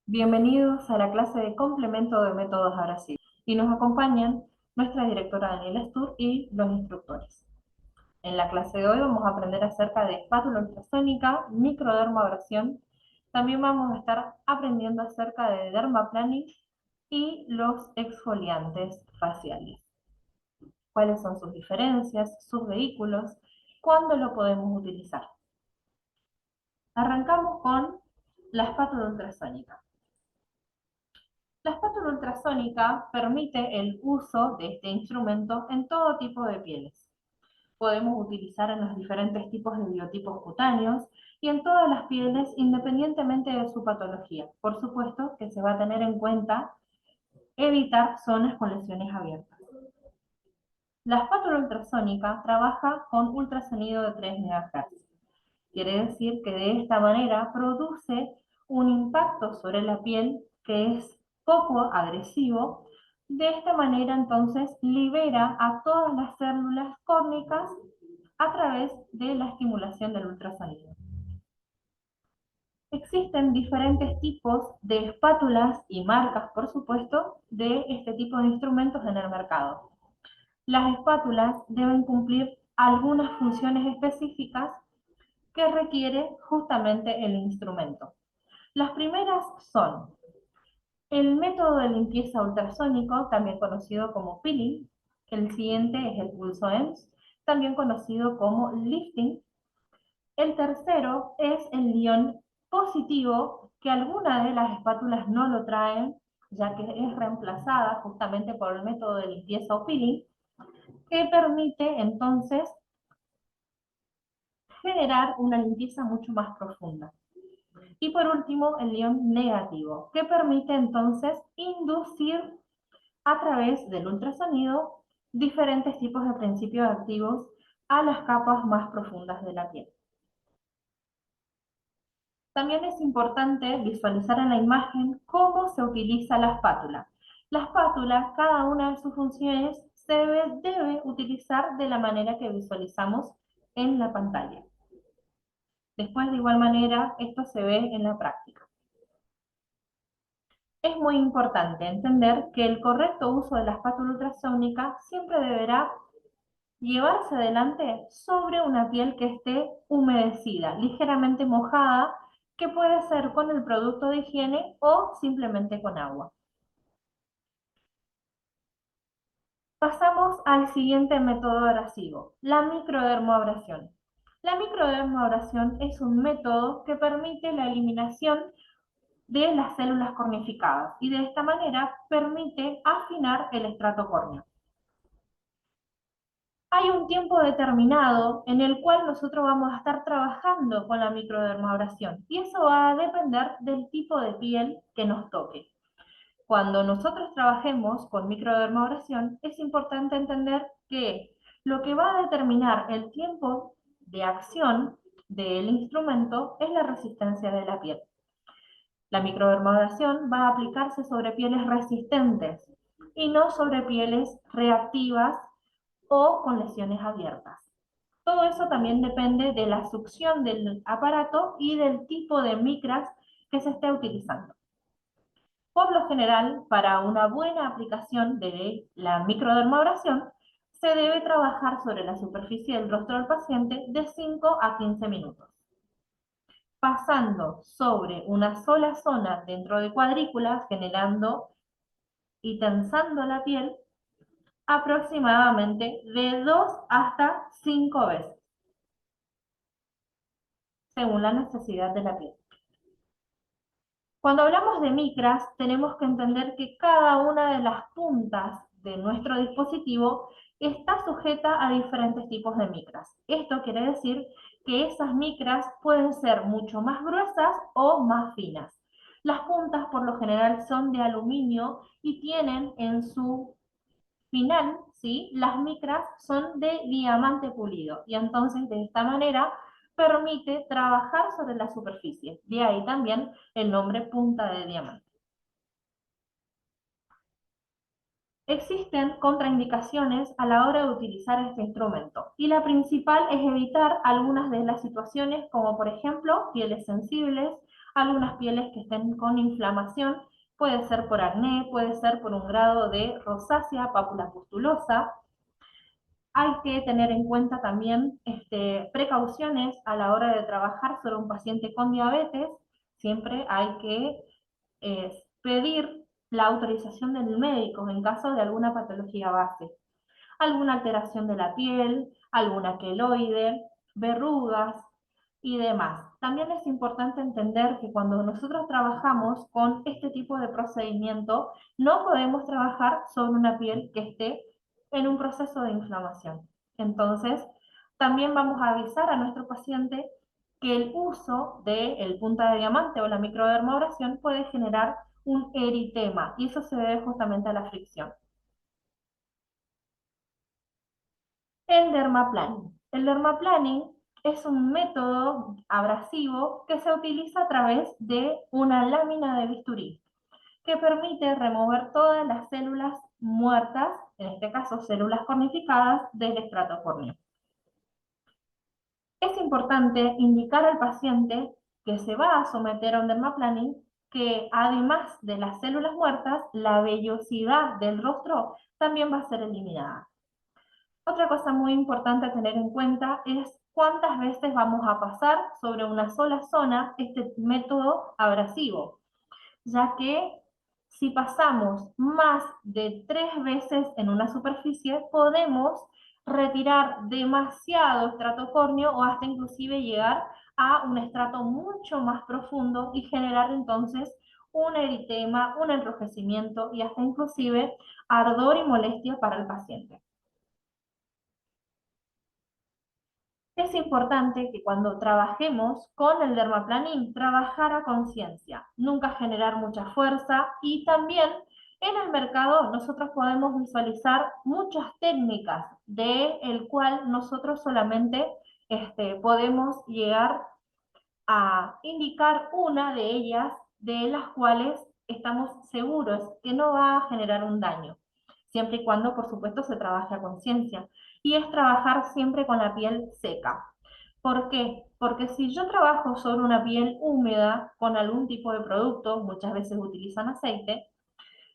Bienvenidos a la clase de complemento de métodos abrasivos y nos acompañan nuestra directora Daniela Stur y los instructores. En la clase de hoy vamos a aprender acerca de espátula ultrasónica, microdermoabrasión. También vamos a estar aprendiendo acerca de dermaplaning y los exfoliantes faciales. ¿Cuáles son sus diferencias, sus vehículos? ¿Cuándo lo podemos utilizar? Arrancamos con la espátula ultrasónica. La espátula ultrasónica permite el uso de este instrumento en todo tipo de pieles. Podemos utilizar en los diferentes tipos de biotipos cutáneos y en todas las pieles independientemente de su patología. Por supuesto que se va a tener en cuenta evitar zonas con lesiones abiertas. La espátula ultrasónica trabaja con ultrasonido de 3 MHz. Quiere decir que de esta manera produce un impacto sobre la piel que es poco agresivo. De esta manera entonces libera a todas las células córneas a través de la estimulación del ultrasonido. Existen diferentes tipos de espátulas y marcas, por supuesto, de este tipo de instrumentos en el mercado. Las espátulas deben cumplir algunas funciones específicas que requiere justamente el instrumento. Las primeras son el método de limpieza ultrasónico, también conocido como peeling. El siguiente es el pulso EMS, también conocido como lifting. El tercero es el ion positivo, que algunas de las espátulas no lo traen, ya que es reemplazada justamente por el método de limpieza o peeling, que permite entonces generar una limpieza mucho más profunda. Y por último, el ion negativo, que permite entonces inducir a través del ultrasonido diferentes tipos de principios activos a las capas más profundas de la piel. También es importante visualizar en la imagen cómo se utiliza la espátula. La espátula, cada una de sus funciones, se debe utilizar de la manera que visualizamos en la pantalla. Después, de igual manera, esto se ve en la práctica. Es muy importante entender que el correcto uso de la espátula ultrasónica siempre deberá llevarse adelante sobre una piel que esté humedecida, ligeramente mojada, que puede ser con el producto de higiene o simplemente con agua. Pasamos al siguiente método abrasivo, la microdermoabrasión. La microdermoabrasión es un método que permite la eliminación de las células cornificadas y de esta manera permite afinar el estrato córneo. Hay un tiempo determinado en el cual nosotros vamos a estar trabajando con la microdermabrasión y eso va a depender del tipo de piel que nos toque. Cuando nosotros trabajemos con microdermabrasión es importante entender que lo que va a determinar el tiempo de acción del instrumento es la resistencia de la piel. La microdermabrasión va a aplicarse sobre pieles resistentes y no sobre pieles reactivas o con lesiones abiertas. Todo eso también depende de la succión del aparato y del tipo de micras que se esté utilizando. Por lo general, para una buena aplicación de la microdermabrasión, se debe trabajar sobre la superficie del rostro del paciente de 5 a 15 minutos, pasando sobre una sola zona dentro de cuadrículas, generando y tensando la piel aproximadamente de 2 hasta 5 veces, según la necesidad de la piel. Cuando hablamos de micras, tenemos que entender que cada una de las puntas de nuestro dispositivo está sujeta a diferentes tipos de micras. Esto quiere decir que esas micras pueden ser mucho más gruesas o más finas. Las puntas por lo general son de aluminio y tienen en su final, ¿sí? Las micras son de diamante pulido y entonces de esta manera permite trabajar sobre la superficie. De ahí también el nombre punta de diamante. Existen contraindicaciones a la hora de utilizar este instrumento y la principal es evitar algunas de las situaciones como por ejemplo pieles sensibles, algunas pieles que estén con inflamación, puede ser por acné, puede ser por un grado de rosácea, pápula pustulosa. Hay que tener en cuenta también precauciones a la hora de trabajar sobre un paciente con diabetes. Siempre hay que pedir la autorización del médico en caso de alguna patología base, alguna alteración de la piel, alguna queloide, verrugas y demás. También es importante entender que cuando nosotros trabajamos con este tipo de procedimiento, no podemos trabajar sobre una piel que esté en un proceso de inflamación. Entonces, también vamos a avisar a nuestro paciente que el uso del punta de diamante o la microdermabrasión puede generar un eritema y eso se debe justamente a la fricción. El dermaplaning. El dermaplaning es un método abrasivo que se utiliza a través de una lámina de bisturí que permite remover todas las células muertas, en este caso células cornificadas, del estrato córneo. Es importante indicar al paciente que se va a someter a un dermaplaning que además de las células muertas, la vellosidad del rostro también va a ser eliminada. Otra cosa muy importante a tener en cuenta es cuántas veces vamos a pasar sobre una sola zona este método abrasivo, ya que si pasamos más de 3 veces en una superficie, podemos retirar demasiado estrato córneo o hasta inclusive llegar a un estrato mucho más profundo y generar entonces un eritema, un enrojecimiento y hasta inclusive ardor y molestia para el paciente. Es importante que cuando trabajemos con el dermaplaning, trabajar a conciencia, nunca generar mucha fuerza y también en el mercado nosotros podemos visualizar muchas técnicas de el cual nosotros solamente podemos llegar a indicar una de ellas de las cuales estamos seguros que no va a generar un daño, siempre y cuando, por supuesto, se trabaje a conciencia. Y es trabajar siempre con la piel seca. ¿Por qué? Porque si yo trabajo sobre una piel húmeda con algún tipo de producto, muchas veces utilizan aceite,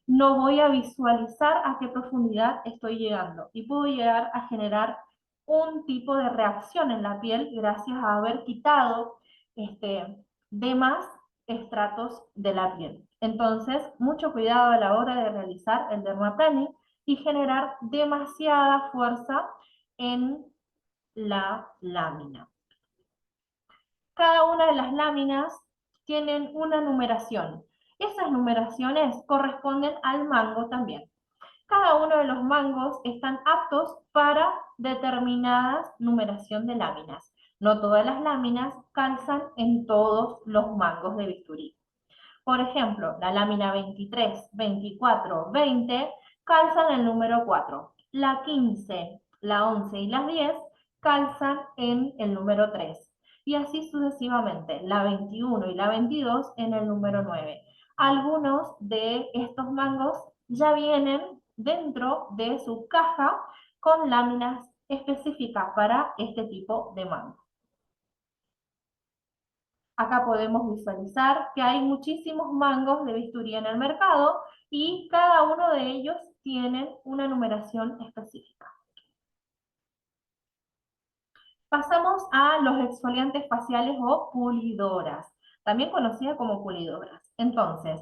no voy a visualizar a qué profundidad estoy llegando y puedo llegar a generar un tipo de reacción en la piel gracias a haber quitado de más estratos de la piel. Entonces, mucho cuidado a la hora de realizar el dermaplaning y generar demasiada fuerza en la lámina. Cada una de las láminas tienen una numeración. Esas numeraciones corresponden al mango también. Cada uno de los mangos están aptos para determinada numeración de láminas. No todas las láminas calzan en todos los mangos de bisturí. Por ejemplo, la lámina 23, 24, 20 calzan el número 4. La 15, la 11 y las 10 calzan en el número 3. Y así sucesivamente, la 21 y la 22 en el número 9. Algunos de estos mangos ya vienen dentro de su caja con láminas específicas para este tipo de mango. Acá podemos visualizar que hay muchísimos mangos de bisturí en el mercado y cada uno de ellos tiene una numeración específica. Pasamos a los exfoliantes faciales o pulidoras, también conocidas como pulidoras. Entonces,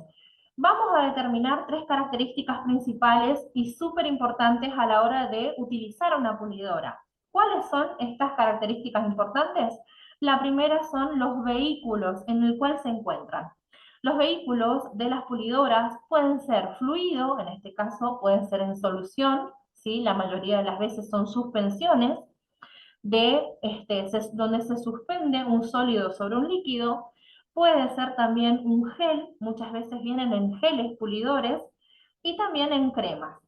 vamos a determinar 3 características principales y súper importantes a la hora de utilizar una pulidora. ¿Cuáles son estas características importantes? La primera son los vehículos en el cual se encuentran. Los vehículos de las pulidoras pueden ser fluido, en este caso pueden ser en solución, ¿sí? La mayoría de las veces son suspensiones, donde se suspende un sólido sobre un líquido, puede ser también un gel, muchas veces vienen en geles pulidores y también en cremas.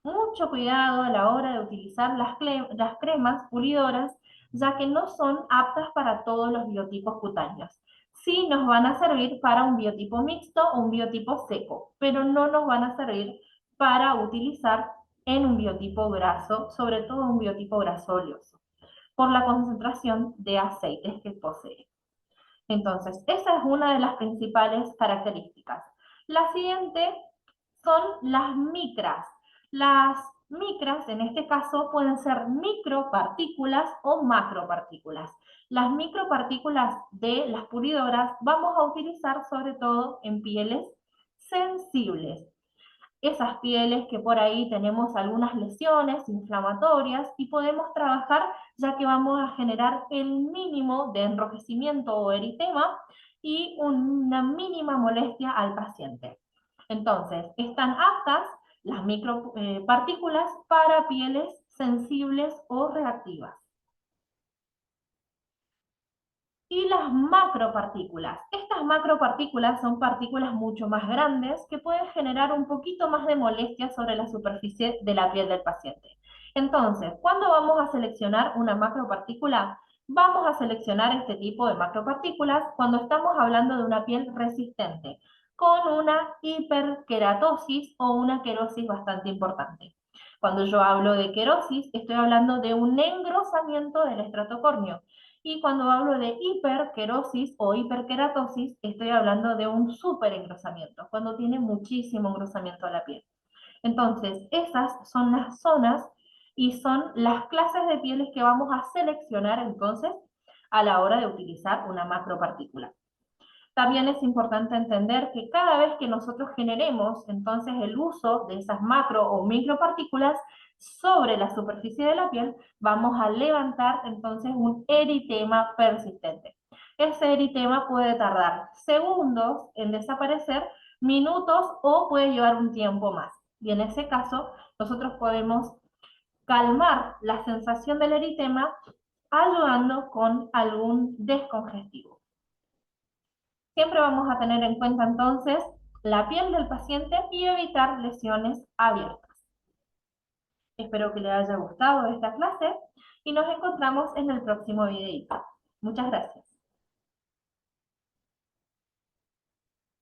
Mucho cuidado a la hora de utilizar las cremas pulidoras, ya que no son aptas para todos los biotipos cutáneos. Sí nos van a servir para un biotipo mixto o un biotipo seco, pero no nos van a servir para utilizar en un biotipo graso, sobre todo un biotipo graso oleoso, por la concentración de aceites que posee. Entonces, esa es una de las principales características. La siguiente son las micras. Las micras, en este caso, pueden ser micropartículas o macropartículas. Las micropartículas de las pulidoras vamos a utilizar sobre todo en pieles sensibles. Esas pieles que por ahí tenemos algunas lesiones inflamatorias y podemos trabajar ya que vamos a generar el mínimo de enrojecimiento o eritema y una mínima molestia al paciente. Entonces, están aptas las micropartículas para pieles sensibles o reactivas. Y las macropartículas. Estas macropartículas son partículas mucho más grandes que pueden generar un poquito más de molestia sobre la superficie de la piel del paciente. Entonces, ¿cuándo vamos a seleccionar una macropartícula? Vamos a seleccionar este tipo de macropartículas cuando estamos hablando de una piel resistente, con una hiperkeratosis o una querosis bastante importante. Cuando yo hablo de querosis, estoy hablando de un engrosamiento del estrato córneo. Y cuando hablo de hiperquerosis o hiperkeratosis, estoy hablando de un superengrosamiento, cuando tiene muchísimo engrosamiento a la piel. Entonces, esas son las zonas y son las clases de pieles que vamos a seleccionar entonces a la hora de utilizar una macropartícula. También es importante entender que cada vez que nosotros generemos entonces el uso de esas macro o micropartículas sobre la superficie de la piel, vamos a levantar entonces un eritema persistente. Ese eritema puede tardar segundos en desaparecer, minutos o puede llevar un tiempo más. Y en ese caso, nosotros podemos calmar la sensación del eritema ayudando con algún descongestivo. Siempre vamos a tener en cuenta entonces la piel del paciente y evitar lesiones abiertas. Espero que les haya gustado esta clase y nos encontramos en el próximo videito. Muchas gracias.